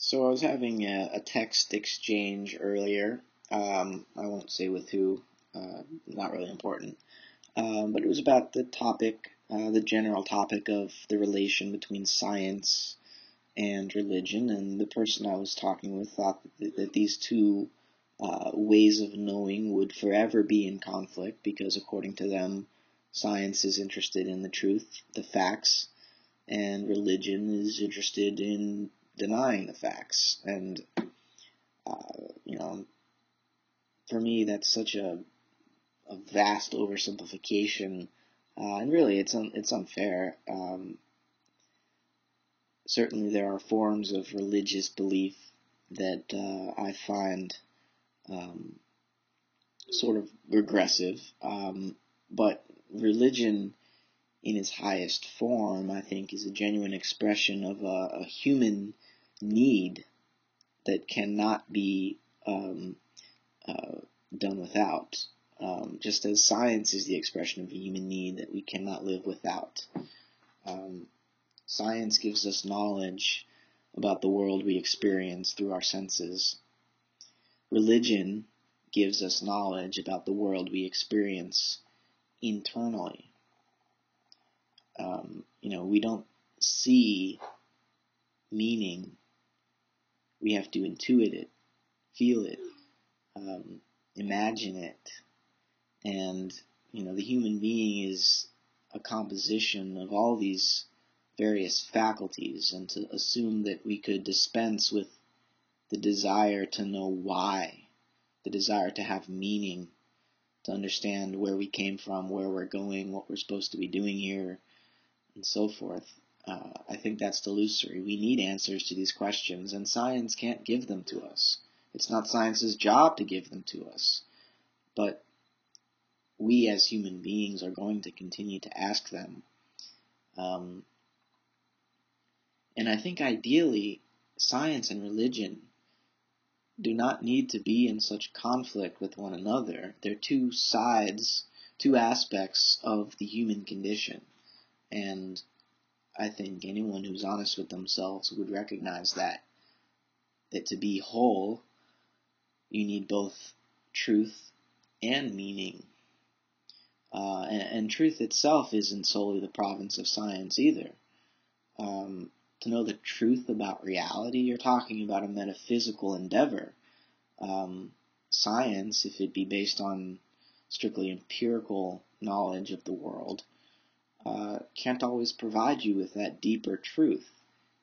So I was having a text exchange earlier. I won't say with who, not really important. But it was about the topic, the general topic of the relation between science and religion. And the person I was talking with thought that these two ways of knowing would forever be in conflict because, according to them, science is interested in the truth, the facts, and religion is interested in denying the facts. And you know, for me, that's such a vast oversimplification, and really, it's unfair. Certainly, there are forms of religious belief that I find sort of regressive, but religion in its highest form, I think, is a genuine expression of a human need that cannot be done without. Just as science is the expression of a human need that we cannot live without. Science gives us knowledge about the world we experience through our senses. Religion gives us knowledge about the world we experience internally. We don't see meaning. We have to intuit it, feel it, imagine it. And, the human being is a composition of all these various faculties, and to assume that we could dispense with the desire to know why, the desire to have meaning, to understand where we came from, where we're going, what we're supposed to be doing here, and so forth. I think that's delusory. We need answers to these questions, and science can't give them to us. It's not science's job to give them to us. But we as human beings are going to continue to ask them. And I think ideally, science and religion do not need to be in such conflict with one another. They're two sides, two aspects of the human condition. And I think anyone who's honest with themselves would recognize that to be whole, you need both truth and meaning. And truth itself isn't solely the province of science either. To know the truth about reality, you're talking about a metaphysical endeavor. Science, if it be based on strictly empirical knowledge of the world, can't always provide you with that deeper truth.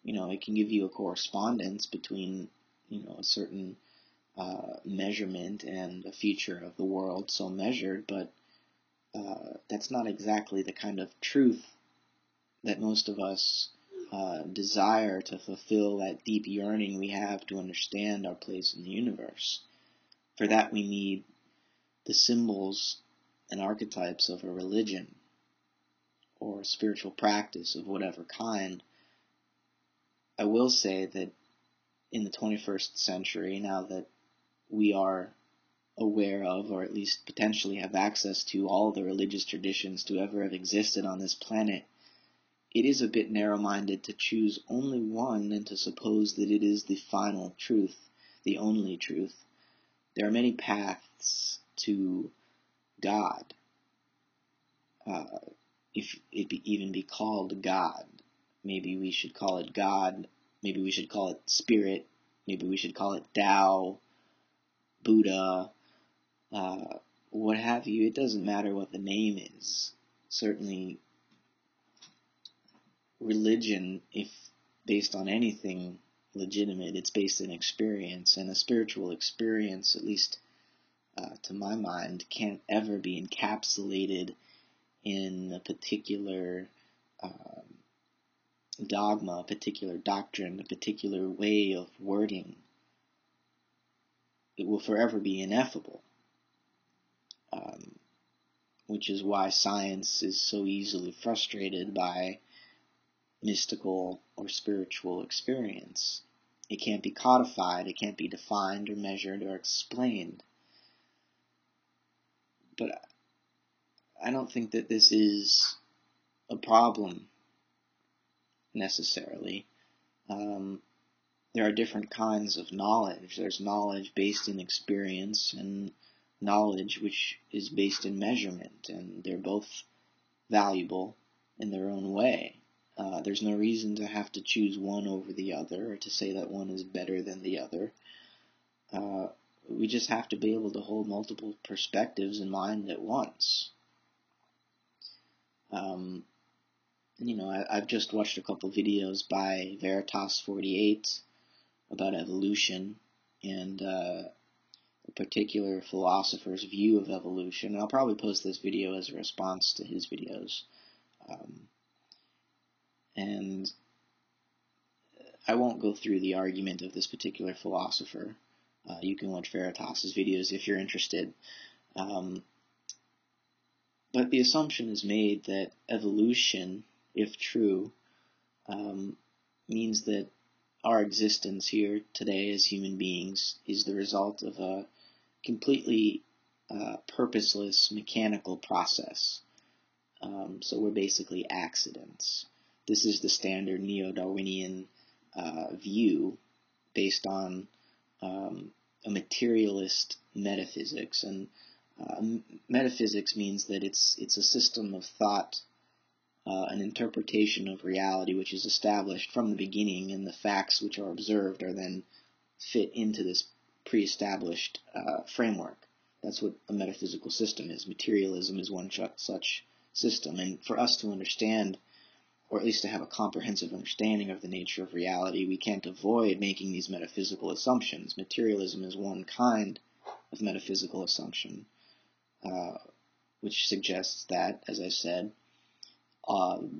It can give you a correspondence between, a certain measurement and a feature of the world so measured, but that's not exactly the kind of truth that most of us desire to fulfill that deep yearning we have to understand our place in the universe. For that we need the symbols and archetypes of a religion or a spiritual practice of whatever kind. I will say that in the 21st century, now that we are aware of, or at least potentially have access to, all the religious traditions to ever have existed on this planet, it is a bit narrow-minded to choose only one and to suppose that it is the final truth, the only truth. There are many paths to God, if it even be called God. Maybe we should call it God, maybe we should call it Spirit, maybe we should call it Tao, Buddha, what have you. It doesn't matter what the name is. Certainly, religion, if based on anything legitimate, it's based in experience, and a spiritual experience, at least to my mind, can't ever be encapsulated in a particular dogma, a particular doctrine, a particular way of wording. It will forever be ineffable, which is why science is so easily frustrated by mystical or spiritual experience. It can't be codified, it can't be defined or measured or explained. But I don't think that this is a problem necessarily. there are different kinds of knowledge. There's knowledge based in experience and knowledge which is based in measurement, and they're both valuable in their own way. There's no reason to have to choose one over the other, or to say that one is better than the other. We just have to be able to hold multiple perspectives in mind at once. I've just watched a couple videos by Veritas48 about evolution and a particular philosopher's view of evolution. And I'll probably post this video as a response to his videos. And I won't go through the argument of this particular philosopher. You can watch Veritas's videos if you're interested. But the assumption is made that evolution, if true, means that our existence here today as human beings is the result of a completely purposeless mechanical process. So we're basically accidents. This is the standard neo-Darwinian view based on a materialist metaphysics. And metaphysics means that it's a system of thought, an interpretation of reality which is established from the beginning, and the facts which are observed are then fit into this pre-established framework. That's what a metaphysical system is. Materialism is one such system. And for us to understand, or at least to have a comprehensive understanding of the nature of reality, we can't avoid making these metaphysical assumptions. Materialism is one kind of metaphysical assumption, which suggests that, as I said,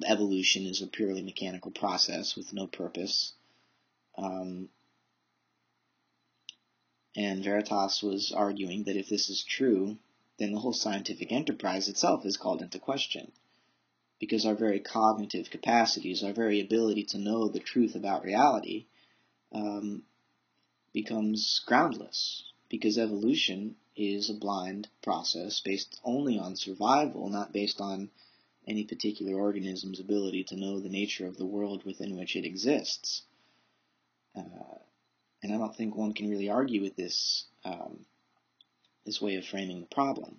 evolution is a purely mechanical process with no purpose. And Veritas was arguing that if this is true, then the whole scientific enterprise itself is called into question, because our very cognitive capacities, our very ability to know the truth about reality, becomes groundless, because evolution is a blind process based only on survival, not based on any particular organism's ability to know the nature of the world within which it exists. And I don't think one can really argue with this way of framing the problem.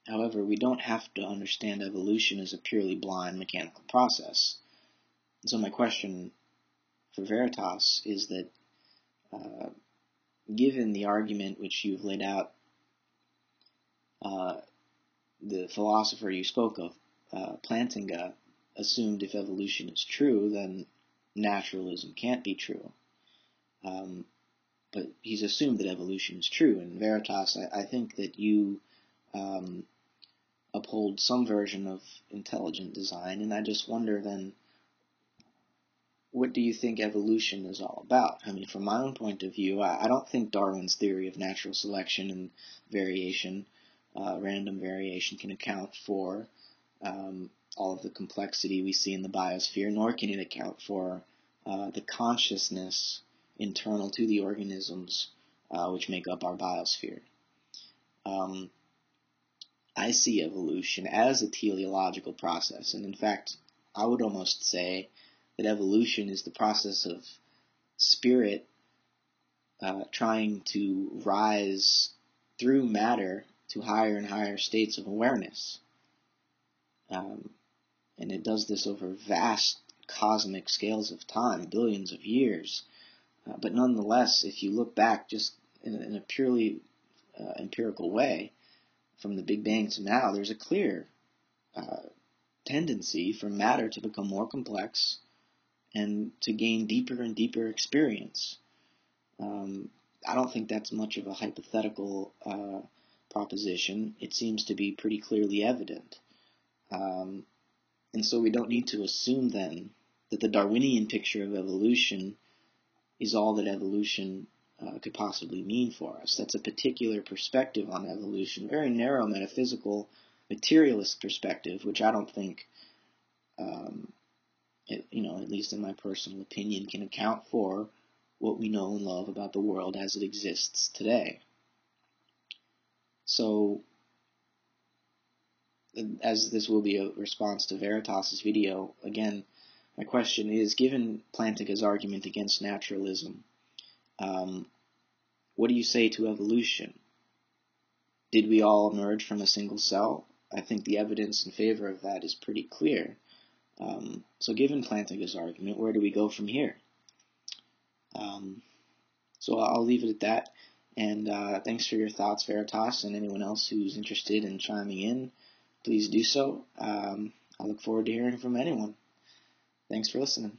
However, we don't have to understand evolution as a purely blind mechanical process. And so my question for Veritas is that, given the argument which you've laid out, the philosopher you spoke of, Plantinga, assumed if evolution is true, then naturalism can't be true. But he's assumed that evolution is true. And Veritas, I think that you uphold some version of intelligent design, and I just wonder then, what do you think evolution is all about? I mean, from my own point of view, I don't think Darwin's theory of natural selection and variation, random variation, can account for all of the complexity we see in the biosphere, nor can it account for the consciousness internal to the organisms which make up our biosphere. I see evolution as a teleological process, and in fact, I would almost say that evolution is the process of spirit trying to rise through matter to higher and higher states of awareness. And it does this over vast cosmic scales of time, billions of years. But nonetheless, if you look back just in a purely empirical way, from the Big Bang to now, there's a clear tendency for matter to become more complex and to gain deeper and deeper experience. I don't think that's much of a hypothetical proposition. It seems to be pretty clearly evident. And so we don't need to assume then that the Darwinian picture of evolution is all that evolution could possibly mean for us. That's a particular perspective on evolution, very narrow metaphysical materialist perspective, which I don't think, at least in my personal opinion, can account for what we know and love about the world as it exists today. So, as this will be a response to Veritas's video, again, My question is, given Plantinga's argument against naturalism, what do you say to evolution? Did we all emerge from a single cell? I think the evidence in favor of that is pretty clear. So given Plantinga's argument, where do we go from here? So I'll leave it at that. And thanks for your thoughts, Veritas, and anyone else who's interested in chiming in, please do so. I look forward to hearing from anyone. Thanks for listening.